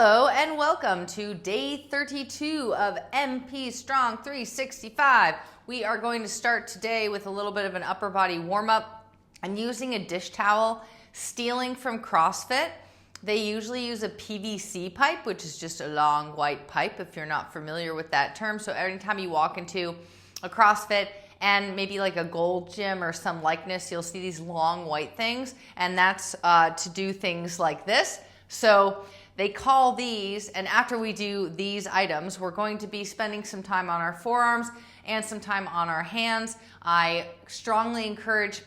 Hello and welcome to day 32 of MP Strong 365. We are going to start today with a little bit of an upper body warm up. I'm using a dish towel, stealing from CrossFit. They usually use a PVC pipe, which is just a long white pipe if you're not familiar with that term. So anytime you walk into a CrossFit and maybe like a Gold Gym or some likeness, you'll see these long white things, and that's to do things like this. So they call these, and after we do these items, we're going to be spending some time on our forearms and some time on our hands. I strongly encourage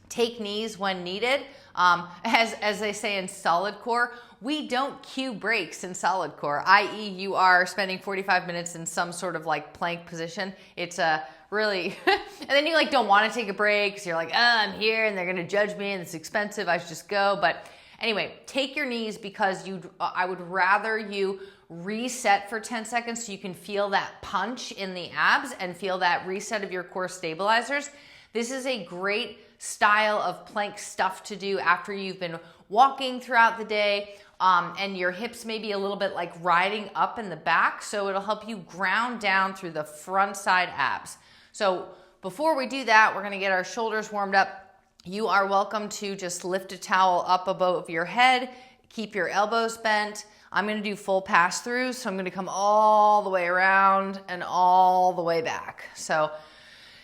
take knees when needed. As they say in solid core, we don't cue breaks in solid core, i.e. you are spending 45 minutes in some sort of like plank position. It's a really, and then you like don't want to take a break because you're like, I'm here and they're going to judge me and it's expensive, I should just go. But anyway, take your knees because I would rather you reset for 10 seconds so you can feel that punch in the abs and feel that reset of your core stabilizers. This is a great style of plank stuff to do after you've been walking throughout the day and your hips may be a little bit like riding up in the back, so it'll help you ground down through the front side abs. So before we do that, we're gonna get our shoulders warmed up. You are welcome to just lift a towel up above your head, keep your elbows bent. I'm gonna do full pass-throughs, so I'm gonna come all the way around and all the way back. So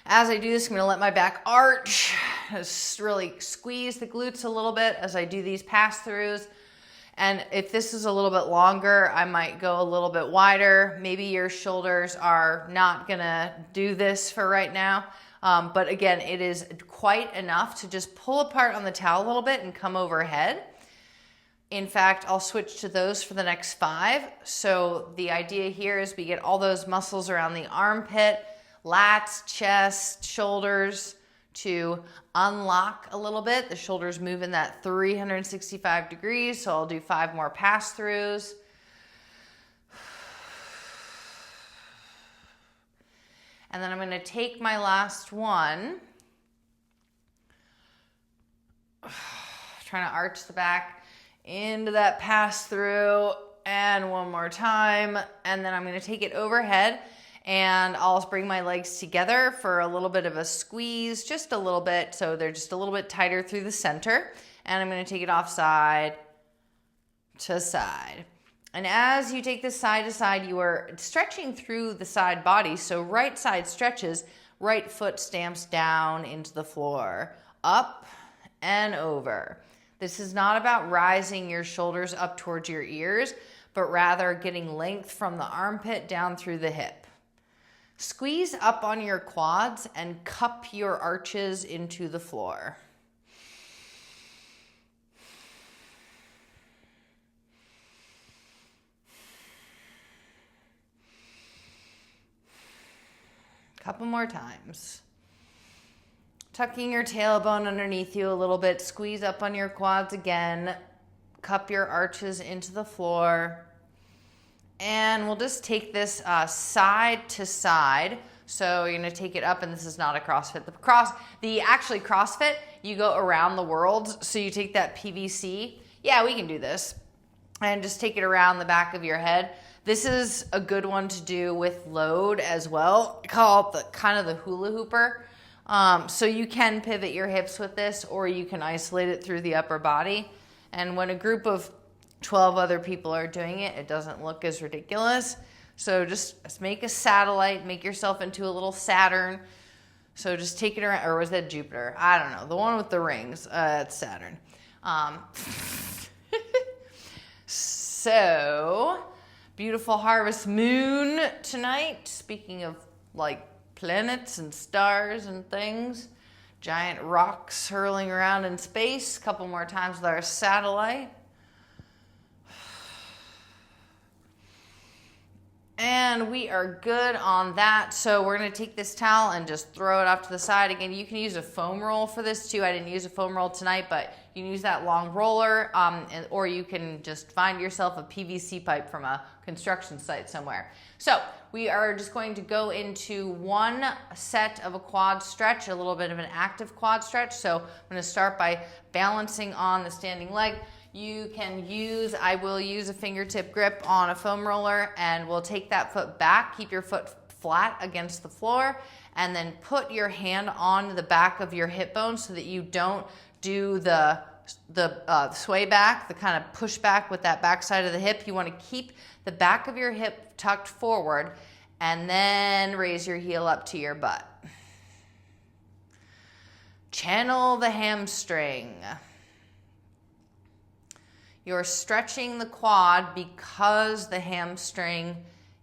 as I do this, I'm gonna let my back arch, just really squeeze the glutes a little bit as I do these pass-throughs. And if this is a little bit longer, I might go a little bit wider. Maybe your shoulders are not gonna do this for right now. But again, it is quite enough to just pull apart on the towel a little bit and come overhead. In fact, I'll switch to those for the next 5. So the idea here is we get all those muscles around the armpit, lats, chest, shoulders to unlock a little bit. The shoulders move in that 365 degrees. So I'll do 5 more pass-throughs. And then I'm going to take my last one, trying to arch the back into that pass through, and one more time. And then I'm going to take it overhead and I'll bring my legs together for a little bit of a squeeze, just a little bit, so they're just a little bit tighter through the center. And I'm going to take it off side to side. And as you take this side to side, you are stretching through the side body. So right side stretches, right foot stamps down into the floor, up and over. This is not about rising your shoulders up towards your ears, but rather getting length from the armpit down through the hip. Squeeze up on your quads and cup your arches into the floor. Couple more times. Tucking your tailbone underneath you a little bit, squeeze up on your quads again, cup your arches into the floor, and we'll just take this side to side. So you're gonna take it up, and this is not a CrossFit. Actually CrossFit, you go around the world, so you take that PVC. Yeah, we can do this. And just take it around the back of your head. This is a good one to do with load as well. I call it kind of the hula hooper. So you can pivot your hips with this, or you can isolate it through the upper body. And when a group of 12 other people are doing it, it doesn't look as ridiculous. So just make a satellite, make yourself into a little Saturn. So just take it around, or was that Jupiter? I don't know. The one with the rings, it's Saturn. So beautiful harvest moon tonight. Speaking of like planets and stars and things, giant rocks hurling around in space. A couple more times with our satellite. And we are good on that. So we're gonna take this towel and just throw it off to the side. Again, you can use a foam roll for this too. I didn't use a foam roll tonight, but you can use that long roller, or you can just find yourself a PVC pipe from a construction site somewhere. So we are just going to go into one set of a quad stretch, a little bit of an active quad stretch. So I'm gonna start by balancing on the standing leg. You can use, I will use a fingertip grip on a foam roller, and we'll take that foot back, keep your foot flat against the floor, and then put your hand on the back of your hip bone so that you don't do the sway back, the kind of push back with that back side of the hip. You want to keep the back of your hip tucked forward and then raise your heel up to your butt. Channel the hamstring. You're stretching the quad because the hamstring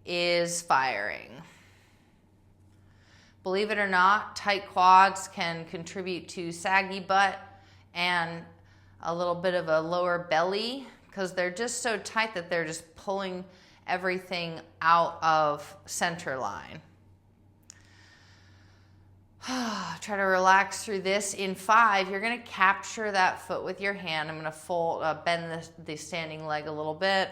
is firing. Believe it or not, tight quads can contribute to saggy butt and a little bit of a lower belly because they're just so tight that they're just pulling everything out of center line. Try to relax through this. In 5, you're going to capture that foot with your hand. I'm going to bend the standing leg a little bit.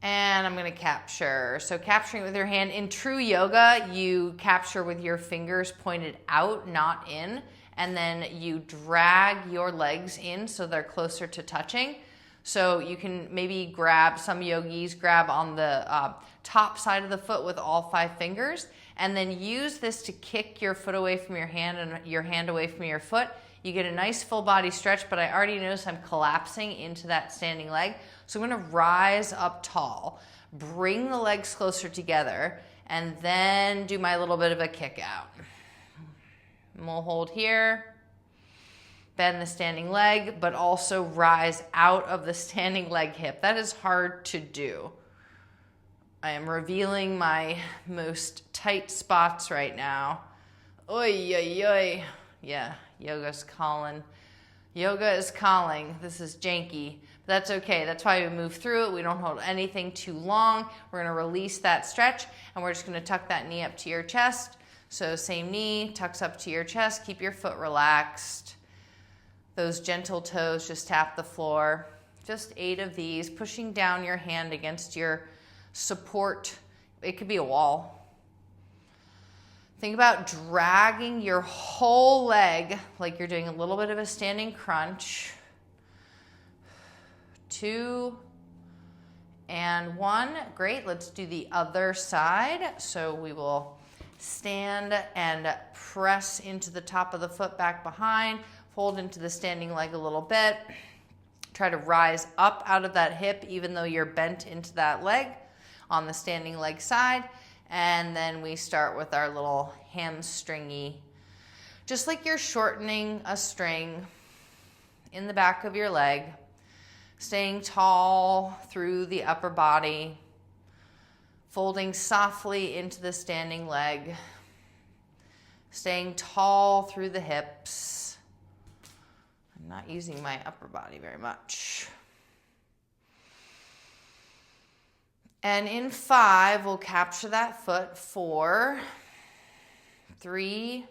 And I'm going to capture. So capturing with your hand. In true yoga, you capture with your fingers pointed out, not in. And then you drag your legs in so they're closer to touching. So you can maybe grab, some yogis grab on the top side of the foot with all 5 fingers, and then use this to kick your foot away from your hand and your hand away from your foot. You get a nice full body stretch, but I already noticed I'm collapsing into that standing leg. So I'm gonna rise up tall, bring the legs closer together, and then do my little bit of a kick out. And we'll hold here, bend the standing leg, but also rise out of the standing leg hip. That is hard to do. I am revealing my most tight spots right now. Oy, oy, oy. Yeah, yoga's calling. Yoga is calling. This is janky, but that's okay. That's why we move through it. We don't hold anything too long. We're gonna release that stretch, and we're just gonna tuck that knee up to your chest. So same knee, tucks up to your chest. Keep your foot relaxed. Those gentle toes just tap the floor. Just 8 of these, pushing down your hand against your support. It could be a wall. Think about dragging your whole leg like you're doing a little bit of a standing crunch. 2 and 1. Great, let's do the other side. So we will stand and press into the top of the foot back behind, fold into the standing leg a little bit. Try to rise up out of that hip even though you're bent into that leg on the standing leg side. And then we start with our little hamstringy, just like you're shortening a string in the back of your leg, staying tall through the upper body, folding softly into the standing leg, staying tall through the hips. I'm not using my upper body very much. And in 5, we'll capture that foot. 4, 3,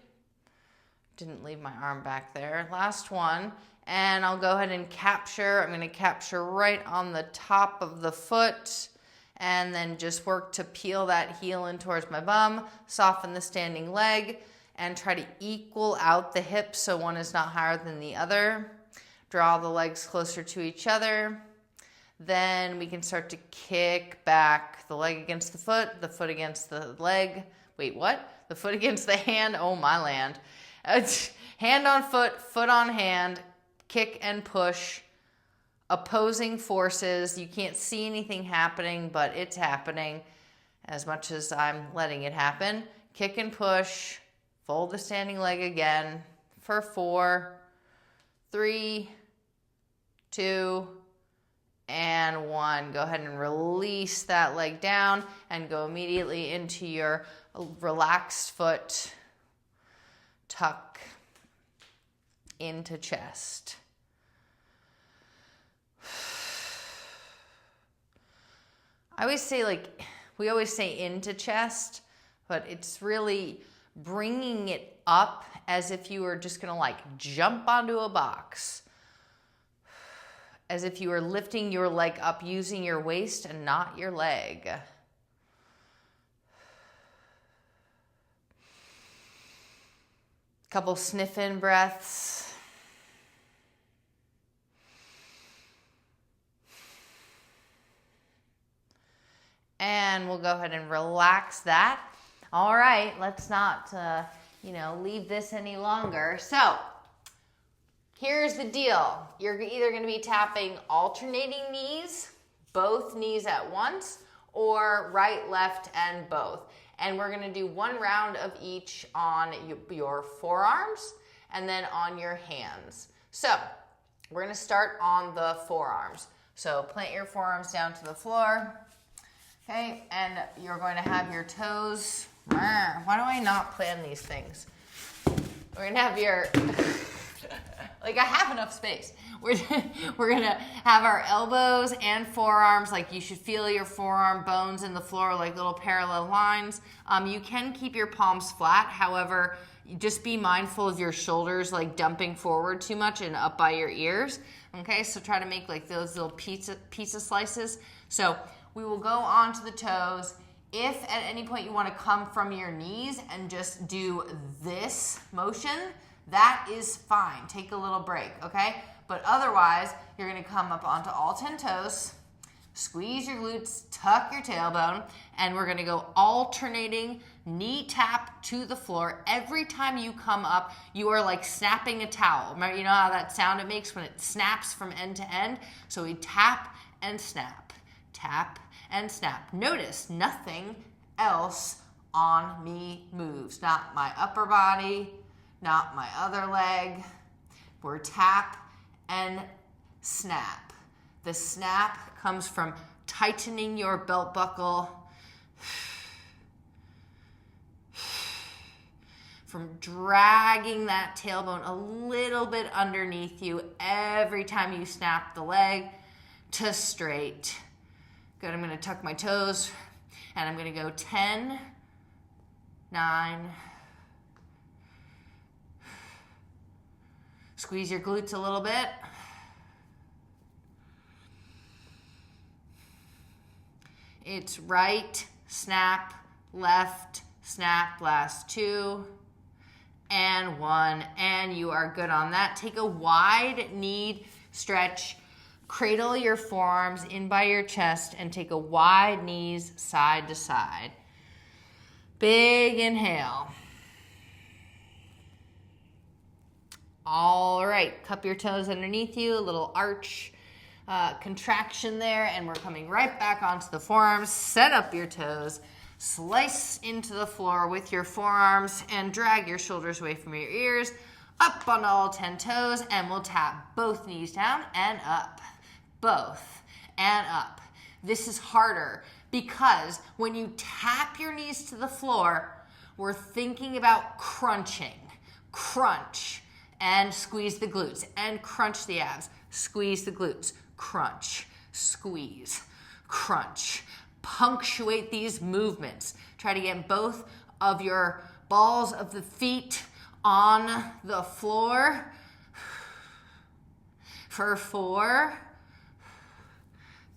didn't leave my arm back there. Last one, and I'll go ahead and capture. I'm gonna capture right on the top of the foot, and then just work to peel that heel in towards my bum, soften the standing leg, and try to equal out the hips so one is not higher than the other. Draw the legs closer to each other. Then we can start to kick back the leg against the foot against the leg. Wait, what? The foot against the hand? Oh my land. Hand on foot, foot on hand, kick and push. Opposing forces. You can't see anything happening, but it's happening as much as I'm letting it happen. Kick and push. Fold the standing leg again for 4, 3, 2, and 1. Go ahead and release that leg down and go immediately into your relaxed foot. Tuck into chest. I always say, we always say into chest, but it's really bringing it up as if you were just gonna jump onto a box. As if you were lifting your leg up using your waist and not your leg. Couple sniff in breaths. and we'll go ahead and relax that. All right, let's not, leave this any longer. So here's the deal. You're either going to be tapping alternating knees, both knees at once, or right, left, and both. And we're going to do one round of each on your forearms and then on your hands. So we're going to start on the forearms. So plant your forearms down to the floor. Okay, and you're going to have your toes. Why do I not plan these things? We're going to have your, like I have enough space. We're going to have our elbows and forearms, like you should feel your forearm bones in the floor like little parallel lines. You can keep your palms flat. However, just be mindful of your shoulders like dumping forward too much and up by your ears. Okay, so try to make like those little pizza slices. So we will go onto the toes. If at any point you want to come from your knees and just do this motion, that is fine. Take a little break, okay? But otherwise, you're going to come up onto all 10 toes, squeeze your glutes, tuck your tailbone, and we're going to go alternating knee tap to the floor. Every time you come up, you are like snapping a towel. Remember, you know how that sound it makes when it snaps from end to end? So we tap and snap, tap and snap. Notice nothing else on me moves. Not my upper body, not my other leg. We're tap and snap. The snap comes from tightening your belt buckle, from dragging that tailbone a little bit underneath you every time you snap the leg to straight. Good, I'm gonna tuck my toes and I'm gonna go 10, 9, squeeze your glutes a little bit. It's right, snap, left, snap, last 2, and 1, and you are good on that. Take a wide knee stretch. Cradle your forearms in by your chest and take a wide knees side to side. Big inhale. All right, cup your toes underneath you, a little arch contraction there, and we're coming right back onto the forearms. Set up your toes, slice into the floor with your forearms, and drag your shoulders away from your ears, up on all 10 toes, and we'll tap both knees down and up. Both and up. This is harder because when you tap your knees to the floor, we're thinking about crunching. Crunch and squeeze the glutes and crunch the abs. Squeeze the glutes. Crunch, squeeze, crunch. Punctuate these movements. Try to get both of your balls of the feet on the floor for 4,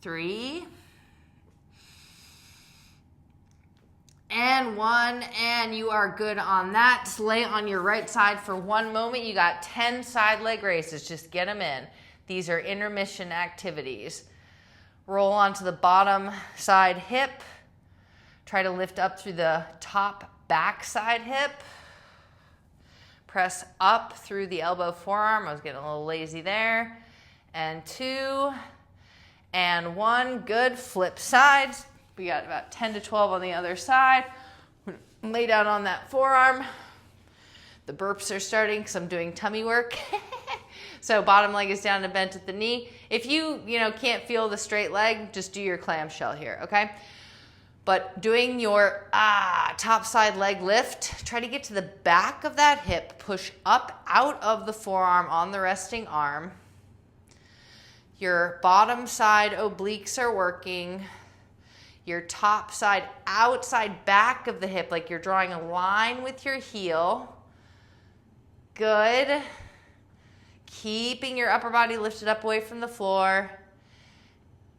3, and 1, and you are good on that. Just lay on your right side for 1 moment. You got 10 side leg raises. Just get them in. These are intermission activities. Roll onto the bottom side hip. Try to lift up through the top back side hip. Press up through the elbow forearm. I was getting a little lazy there. And 2, and 1. Good. Flip sides. We got about 10 to 12 on the other side. Lay down on that forearm. The burps are starting because I'm doing tummy work. So bottom leg is down and bent at the knee. If you can't feel the straight leg, just do your clamshell here, okay? But doing your top side leg lift, try to get to the back of that hip, push up out of the forearm on the resting arm. Your bottom side obliques are working. Your top side outside back of the hip, like you're drawing a line with your heel. Good. Keeping your upper body lifted up away from the floor.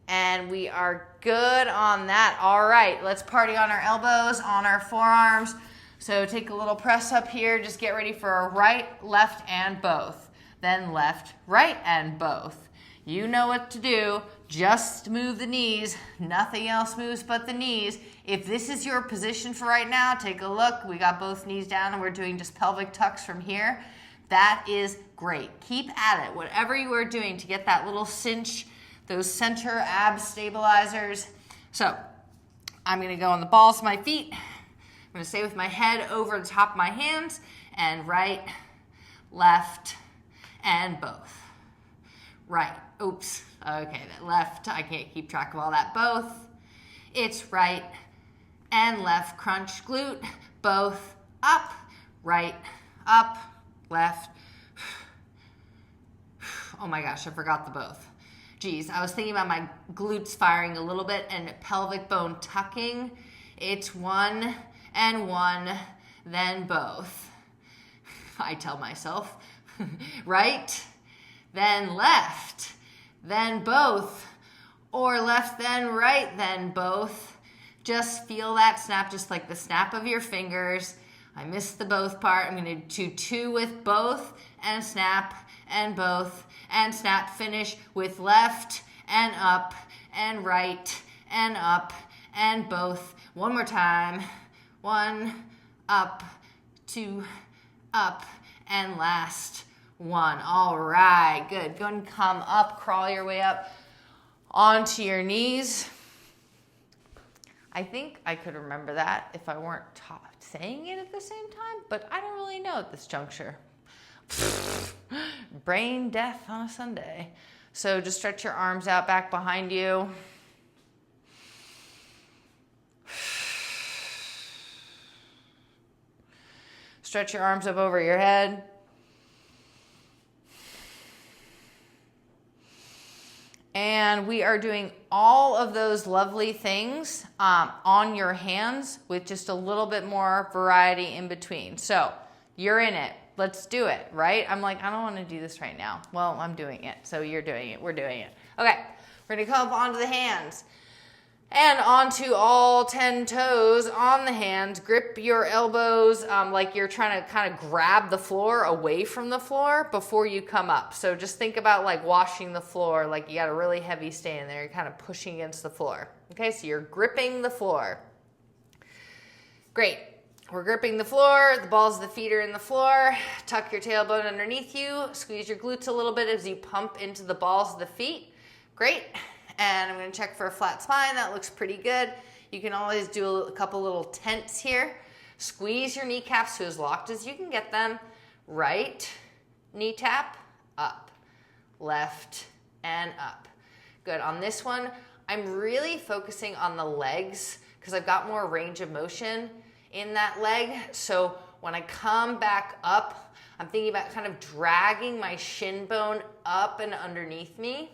And we are good on that. All right, let's party on our elbows, on our forearms. So take a little press up here. Just get ready for a right, left, and both. Then left, right, and both. You know what to do. Just move the knees. Nothing else moves but the knees. If this is your position for right now, take a look. We got both knees down and we're doing just pelvic tucks from here. That is great. Keep at it. Whatever you are doing to get that little cinch, those center ab stabilizers. So I'm going to go on the balls of my feet. I'm going to stay with my head over the top of my hands, and right, left, and both. Right. Oops. Okay, that left. I can't keep track of all that. Both. It's right and left. Crunch glute. Both. Up. Right. Up. Left. Oh my gosh, I forgot the both. Geez, I was thinking about my glutes firing a little bit and pelvic bone tucking. It's one and one, then both. I tell myself. Right, then left, then both, or left, then right, then both. Just feel that snap, just like the snap of your fingers. I missed the both part. I'm going to do two with both, and snap, and both, and snap. Finish with left, and up, and right, and up, and both. One more time. One, up, two, up, and last one. All right, good. Go and come up, crawl your way up onto your knees. I think I could remember that if I weren't saying it at the same time, but I don't really know at this juncture. Brain death on a Sunday. So just stretch your arms out back behind you. Stretch your arms up over your head. And we are doing all of those lovely things on your hands with just a little bit more variety in between. So you're in it. Let's do it, right? I'm like, I don't want to do this right now. Well, I'm doing it. So you're doing it. We're doing it. Okay. We're going to come up onto the hands and onto all 10 toes on the hands. Grip your elbows like you're trying to kind of grab the floor away from the floor before you come up. So just think about like washing the floor, like you got a really heavy stand there. You're kind of pushing against the floor. Okay, so you're gripping the floor. Great. We're gripping the floor. The balls of the feet are in the floor. Tuck your tailbone underneath you. Squeeze your glutes a little bit as you pump into the balls of the feet. Great. And I'm going to check for a flat spine. That looks pretty good. You can always do a couple little tents here. Squeeze your kneecaps to as locked as you can get them. Right knee tap, up. Left and up. Good. On this one, I'm really focusing on the legs because I've got more range of motion in that leg. So when I come back up, I'm thinking about kind of dragging my shin bone up and underneath me.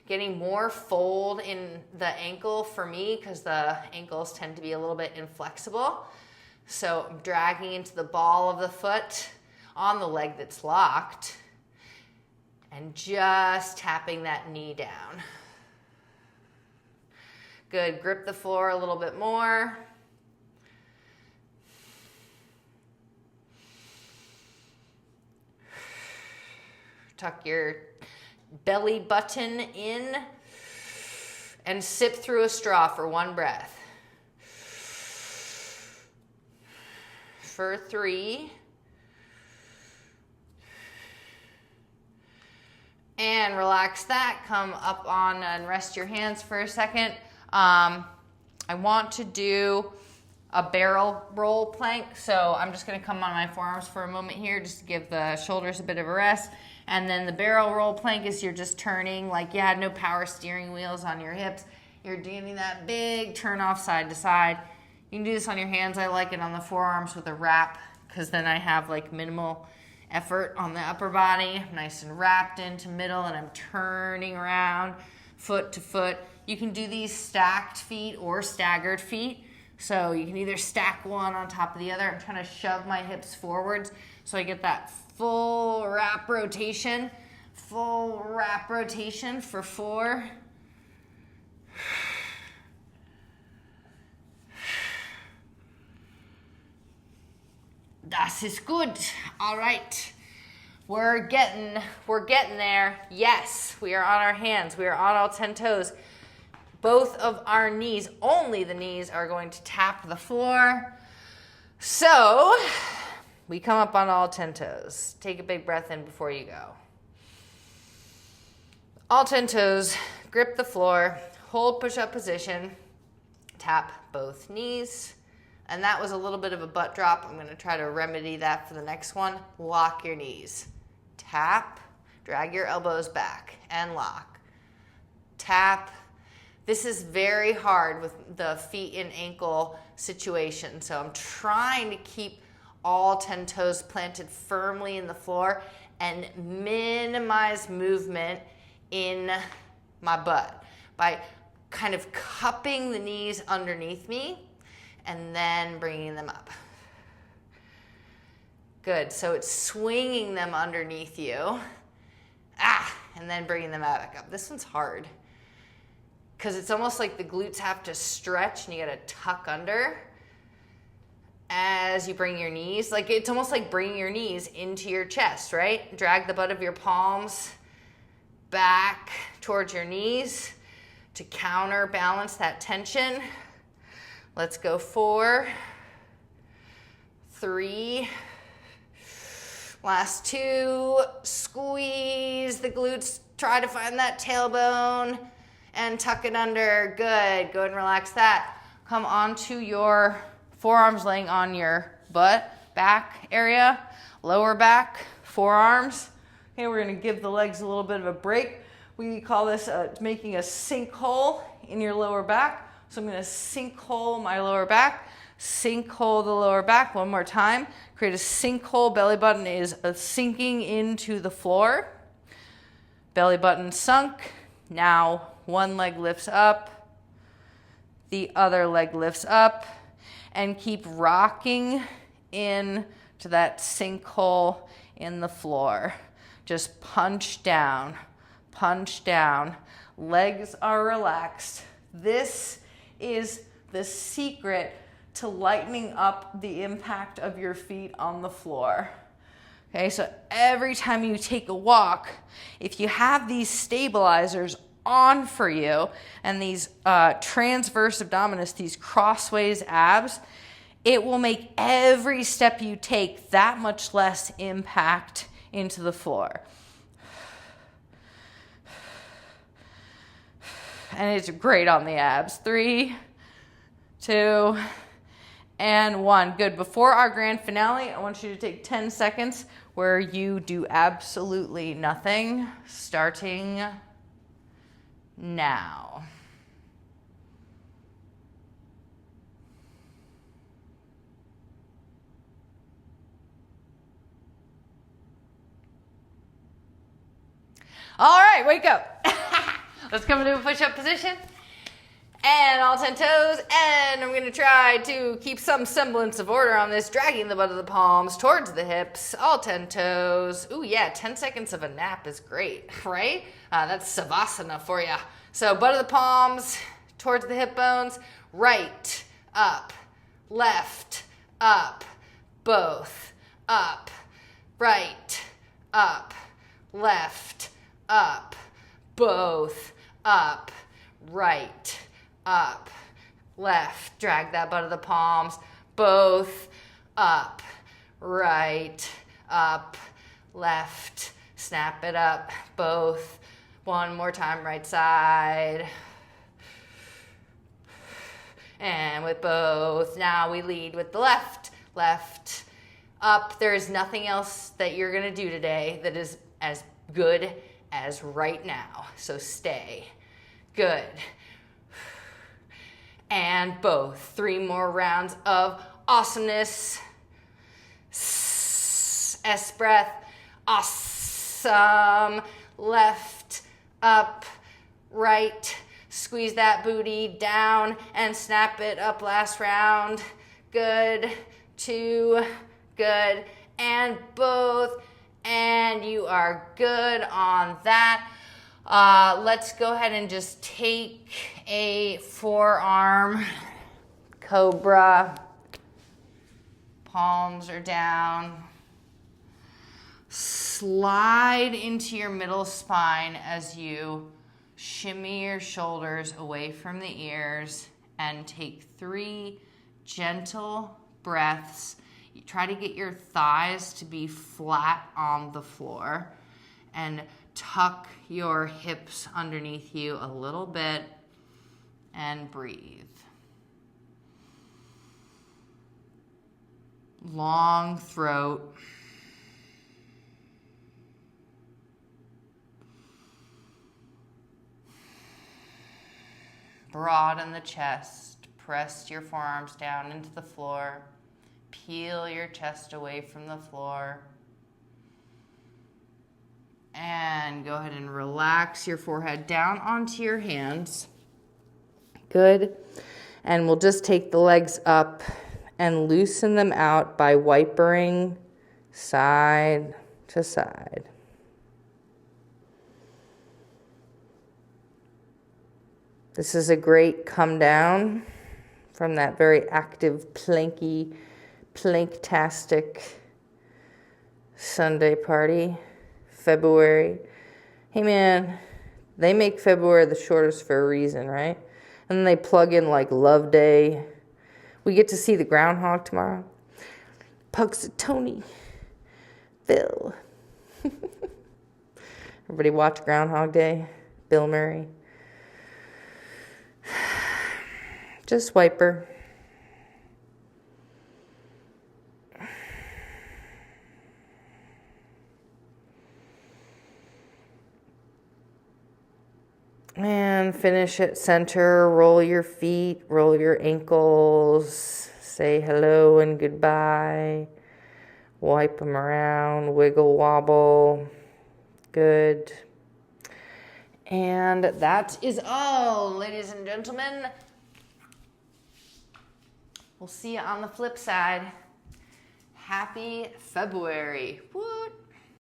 Getting more fold in the ankle for me because the ankles tend to be a little bit inflexible. So I'm dragging into the ball of the foot on the leg that's locked and just tapping that knee down. Good. Grip the floor a little bit more. Tuck your belly button in and sip through a straw for one breath. For 3. And relax that. Come up on and rest your hands for a second. I want to do a barrel roll plank. So I'm just going to come on my forearms for a moment here just to give the shoulders a bit of a rest. And then the barrel roll plank is you're just turning like you had no power steering wheels on your hips. You're doing that big turn off side to side. You can do this on your hands. I like it on the forearms with a wrap because then I have like minimal effort on the upper body. Nice and wrapped into middle and I'm turning around foot to foot. You can do these stacked feet or staggered feet. So you can either stack one on top of the other. I'm trying to shove my hips forwards so I get that full wrap rotation for 4. Das ist good. All right. We're getting there. Yes, we are on our hands. We are on all 10 toes. Both of our knees, only the knees, are going to tap the floor. So we come up on all 10 toes. Take a big breath in before you go. All 10 toes, grip the floor, hold push-up position, tap both knees. And that was a little bit of a butt drop. I'm gonna try to remedy that for the next one. Lock your knees. Tap, drag your elbows back and lock. Tap. This is very hard with the feet and ankle situation. So I'm trying to keep all 10 toes planted firmly in the floor and minimize movement in my butt by kind of cupping the knees underneath me and then bringing them up. Good, so it's swinging them underneath you. And then bringing them back up. This one's hard because it's almost like the glutes have to stretch and you gotta tuck under as you bring your knees. Like it's almost like bringing your knees into your chest, right? Drag the butt of your palms back towards your knees to counterbalance that tension. Let's go 4, 3, last 2, squeeze the glutes, try to find that tailbone and tuck it under. Good, go ahead and relax that. Come onto your forearms laying on your butt, back area, lower back, forearms. Okay, we're gonna give the legs a little bit of a break. We call this making a sinkhole in your lower back. So I'm gonna sinkhole my lower back, sinkhole the lower back. One more time. Create a sinkhole. Belly button is sinking into the floor. Belly button sunk. Now one leg lifts up, the other leg lifts up, and keep rocking in to that sinkhole in the floor. Just punch down, punch down. Legs are relaxed. This is the secret to lightening up the impact of your feet on the floor. Okay, so every time you take a walk, if you have these stabilizers on for you and these transverse abdominis, these crossways abs, it will make every step you take that much less impact into the floor. And it's great on the abs. 3, 2, and 1. Good. Before our grand finale, I want you to take 10 seconds where you do absolutely nothing, starting now. All right, wake up. Let's come into a push-up position. And all 10 toes. And I'm going to try to keep some semblance of order on this, dragging the butt of the palms towards the hips. All 10 toes. Ooh, yeah, 10 seconds of a nap is great, right? That's Savasana for you. So butt of the palms towards the hip bones. Right, up, left, up, both, up, right, up, left, up, both, up, right, up, left. Drag that butt of the palms, both, up, right, up, left. Snap it up, both. One more time, right side. And with both. Now we lead with the left, left, up. There is nothing else that you're gonna do today that is as good as right now. So stay. Good. And both. 3 more rounds of awesomeness. S breath. Awesome. Left, up, right. Squeeze that booty down and snap it up. Last round. Good. 2. Good. And both. And you are good on that. Let's go ahead and just take a forearm cobra. Palms are down. slide into your middle spine as you shimmy your shoulders away from the ears and take 3 gentle breaths. You try to get your thighs to be flat on the floor and tuck your hips underneath you a little bit and breathe. Long throat. Broaden the chest. Press your forearms down into the floor. Peel your chest away from the floor. And go ahead and relax your forehead down onto your hands. Good. And we'll just take the legs up and loosen them out by wipering side to side. This is a great come down from that very active, planktastic Sunday party, February. Hey man, they make February the shortest for a reason, right? And then they plug in like Love Day. We get to see the groundhog tomorrow. Pugsatony. Phil. Everybody watch Groundhog Day? Bill Murray. Just wipe her. And finish at center. Roll your feet, roll your ankles. Say hello and goodbye. Wipe them around, wiggle wobble. Good. And that is all, ladies and gentlemen. We'll see you on the flip side. Happy February. Woot!